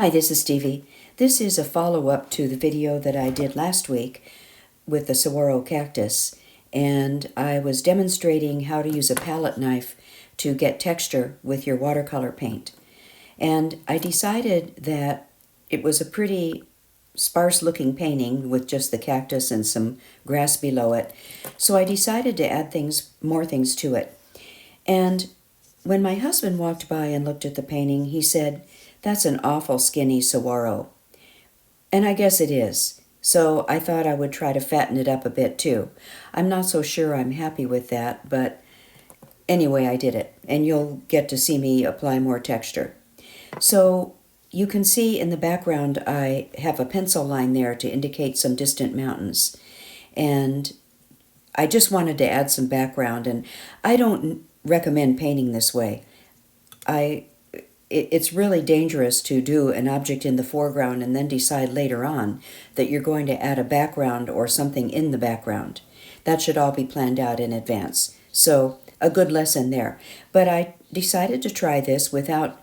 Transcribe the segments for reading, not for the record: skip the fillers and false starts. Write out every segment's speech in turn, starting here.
Hi, this is Stevie. This is a follow-up to the video that I did last week with the saguaro cactus, and I was demonstrating how to use a palette knife to get texture with your watercolor paint. And I decided that it was a pretty sparse-looking painting with just the cactus and some grass below it, so I decided to add more things to it. And when my husband walked by and looked at the painting, he said, "That's an awful skinny saguaro." And I guess it is. So I thought I would try to fatten it up a bit too. I'm not so sure I'm happy with that, but anyway, I did it. And you'll get to see me apply more texture. So you can see in the background I have a pencil line there to indicate some distant mountains. And I just wanted to add some background, and I don't recommend painting this way. It's really dangerous to do an object in the foreground and then decide later on that you're going to add a background or something in the background. That should all be planned out in advance. So a good lesson there. But I decided to try this without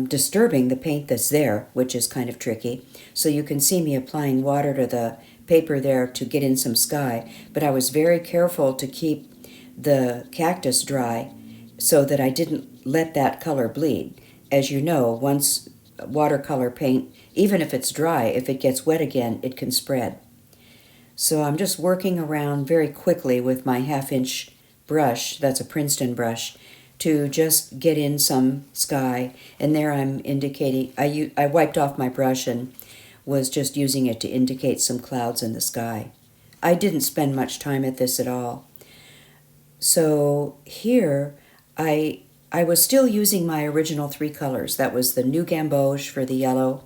disturbing the paint that's there, which is kind of tricky. So you can see me applying water to the paper there to get in some sky, but I was very careful to keep the cactus dry so that I didn't let that color bleed. As you know, once watercolor paint, even if it's dry, if it gets wet again, it can spread. So I'm just working around very quickly with my 1/2-inch brush, that's a Princeton brush, to just get in some sky. And there I'm indicating, I wiped off my brush and was just using it to indicate some clouds in the sky. I didn't spend much time at this at all. So here I was still using my original 3 colors. That was the New Gamboge for the yellow,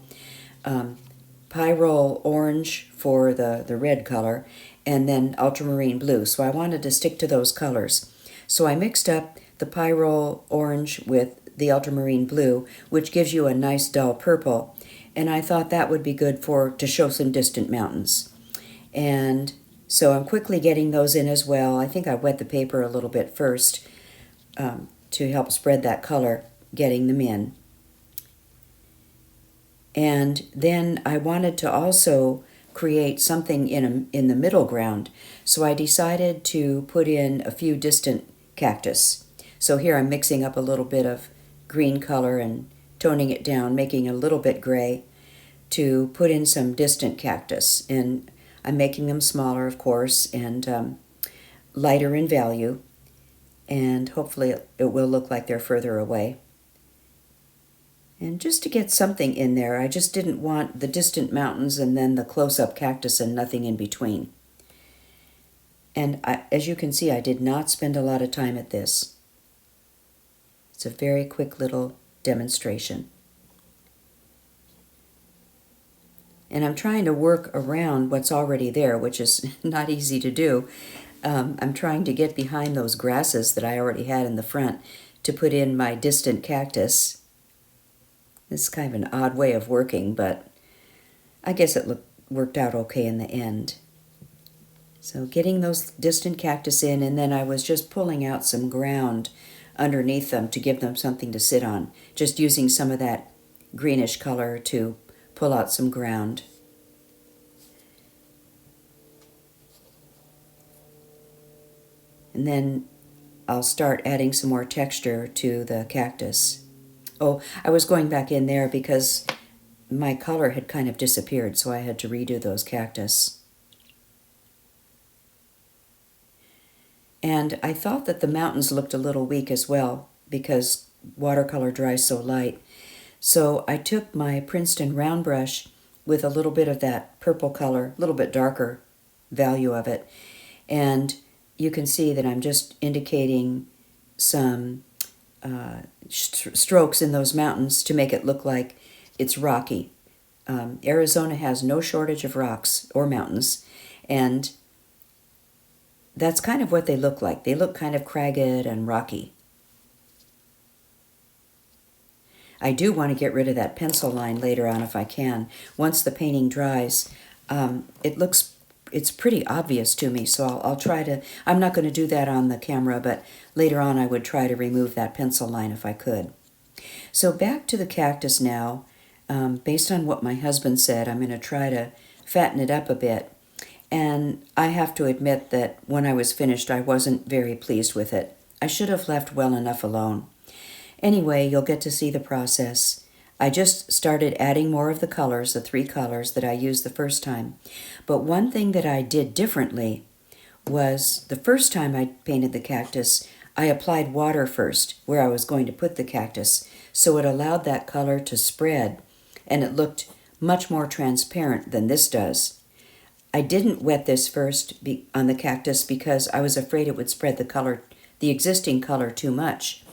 Pyrrole Orange for the red color, and then Ultramarine Blue. So I wanted to stick to those colors. So I mixed up the Pyrrole Orange with the Ultramarine Blue, which gives you a nice dull purple. And I thought that would be good to show some distant mountains. And so I'm quickly getting those in as well. I think I wet the paper a little bit first to help spread that color, getting them in. And then I wanted to also create something in the middle ground. So I decided to put in a few distant cactus. So here I'm mixing up a little bit of green color and toning it down, making it a little bit gray to put in some distant cactus. And I'm making them smaller, of course, and lighter in value. And hopefully it will look like they're further away. And just to get something in there, I just didn't want the distant mountains and then the close-up cactus and nothing in between. And as you can see, I did not spend a lot of time at this. It's a very quick little demonstration. And I'm trying to work around what's already there, which is not easy to do. I'm trying to get behind those grasses that I already had in the front to put in my distant cactus. This is kind of an odd way of working, but I guess it worked out okay in the end. So getting those distant cactus in, and then I was just pulling out some ground underneath them to give them something to sit on, just using some of that greenish color to pull out some ground. And then I'll start adding some more texture to the cactus. Oh, I was going back in there because my color had kind of disappeared, so I had to redo those cactus. And I thought that the mountains looked a little weak as well because watercolor dries so light. So I took my Princeton round brush with a little bit of that purple color, a little bit darker value of it, and you can see that I'm just indicating some strokes in those mountains to make it look like it's rocky. Arizona has no shortage of rocks or mountains, and that's kind of what they look like. They look kind of cragged and rocky. I do want to get rid of that pencil line later on if I can. Once the painting dries, it's pretty obvious to me, so I'll try to, I'm not going to do that on the camera, but later on I would try to remove that pencil line if I could. So back to the cactus now. Based on what my husband said, I'm going to try to fatten it up a bit. And I have to admit that when I was finished, I wasn't very pleased with it. I should have left well enough alone. Anyway, you'll get to see the process. I just started adding more of the colors, the 3 colors that I used the first time. But one thing that I did differently was the first time I painted the cactus, I applied water first where I was going to put the cactus, so it allowed that color to spread, and it looked much more transparent than this does. I didn't wet this first on the cactus because I was afraid it would spread the existing color too much.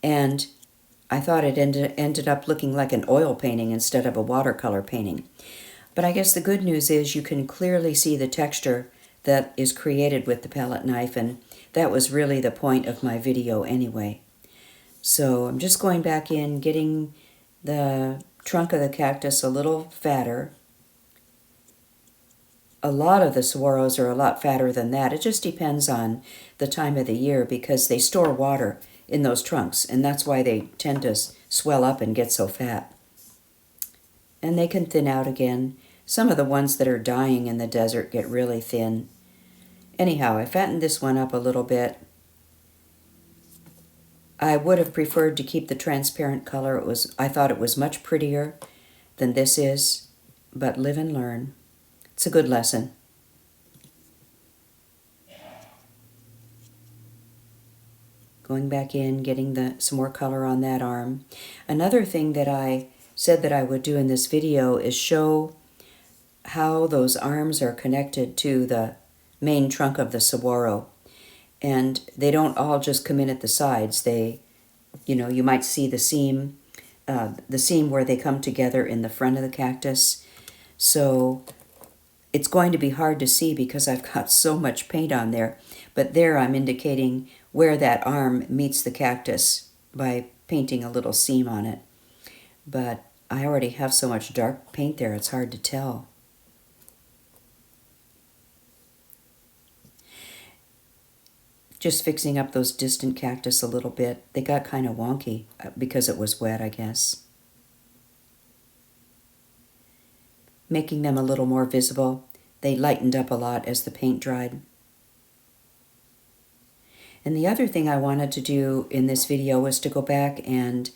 And I thought it ended up looking like an oil painting instead of a watercolor painting. But I guess the good news is you can clearly see the texture that is created with the palette knife, and that was really the point of my video anyway. So I'm just going back in, getting the trunk of the cactus a little fatter. A lot of the saguaros are a lot fatter than that. It just depends on the time of the year because they store water in those trunks, and that's why they tend to swell up and get so fat. And they can thin out again. Some of the ones that are dying in the desert get really thin. Anyhow, I fattened this one up a little bit. I would have preferred to keep the transparent color. I thought it was much prettier than this is, but live and learn. It's a good lesson. Going back in, getting some more color on that arm. Another thing that I said that I would do in this video is show how those arms are connected to the main trunk of the saguaro. And they don't all just come in at the sides. You might see the seam where they come together in the front of the cactus. So it's going to be hard to see because I've got so much paint on there. But there I'm indicating where that arm meets the cactus by painting a little seam on it. But I already have so much dark paint there, it's hard to tell. Just fixing up those distant cactus a little bit. They got kind of wonky because it was wet, I guess. Making them a little more visible. They lightened up a lot as the paint dried. And the other thing I wanted to do in this video was to go back and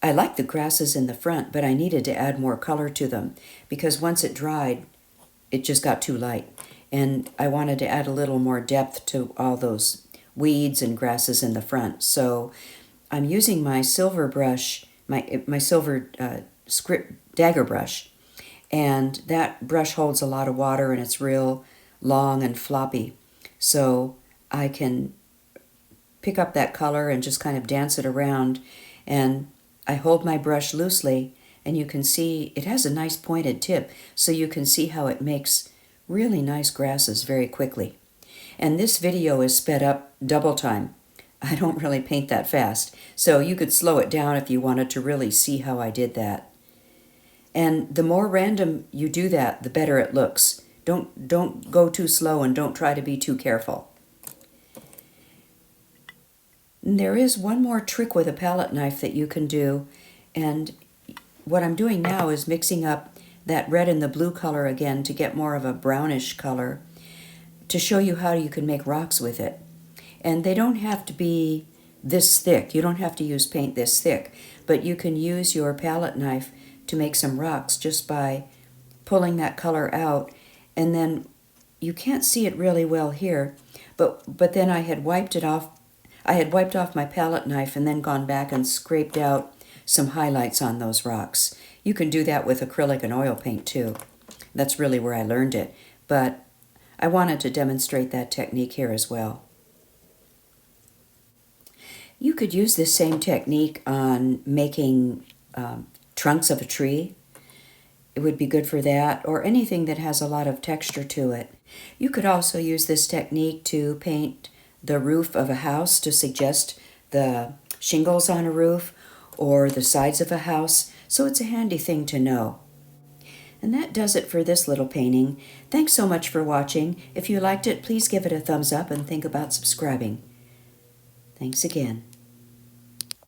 I like the grasses in the front, but I needed to add more color to them because once it dried, it just got too light. And I wanted to add a little more depth to all those weeds and grasses in the front. So I'm using my silver brush, my silver script dagger brush, and that brush holds a lot of water and it's real long and floppy. So I can pick up that color and just kind of dance it around, and I hold my brush loosely and you can see it has a nice pointed tip, so you can see how it makes really nice grasses very quickly. And this video is sped up double time. I don't really paint that fast, so you could slow it down if you wanted to really see how I did that. And the more random you do that, the better it looks. Don't go too slow and don't try to be too careful. And there is one more trick with a palette knife that you can do, and what I'm doing now is mixing up that red and the blue color again to get more of a brownish color to show you how you can make rocks with it. And they don't have to be this thick. You don't have to use paint this thick, but you can use your palette knife to make some rocks just by pulling that color out. And then you can't see it really well here, but then I had wiped off my palette knife and then gone back and scraped out some highlights on those rocks. You can do that with acrylic and oil paint too. That's really where I learned it, but I wanted to demonstrate that technique here as well. You could use this same technique on making trunks of a tree. It would be good for that, or anything that has a lot of texture to it. You could also use this technique to paint the roof of a house to suggest the shingles on a roof or the sides of a house, so it's a handy thing to know. And that does it for this little painting. Thanks so much for watching. If you liked it, please give it a thumbs up and think about subscribing. Thanks again.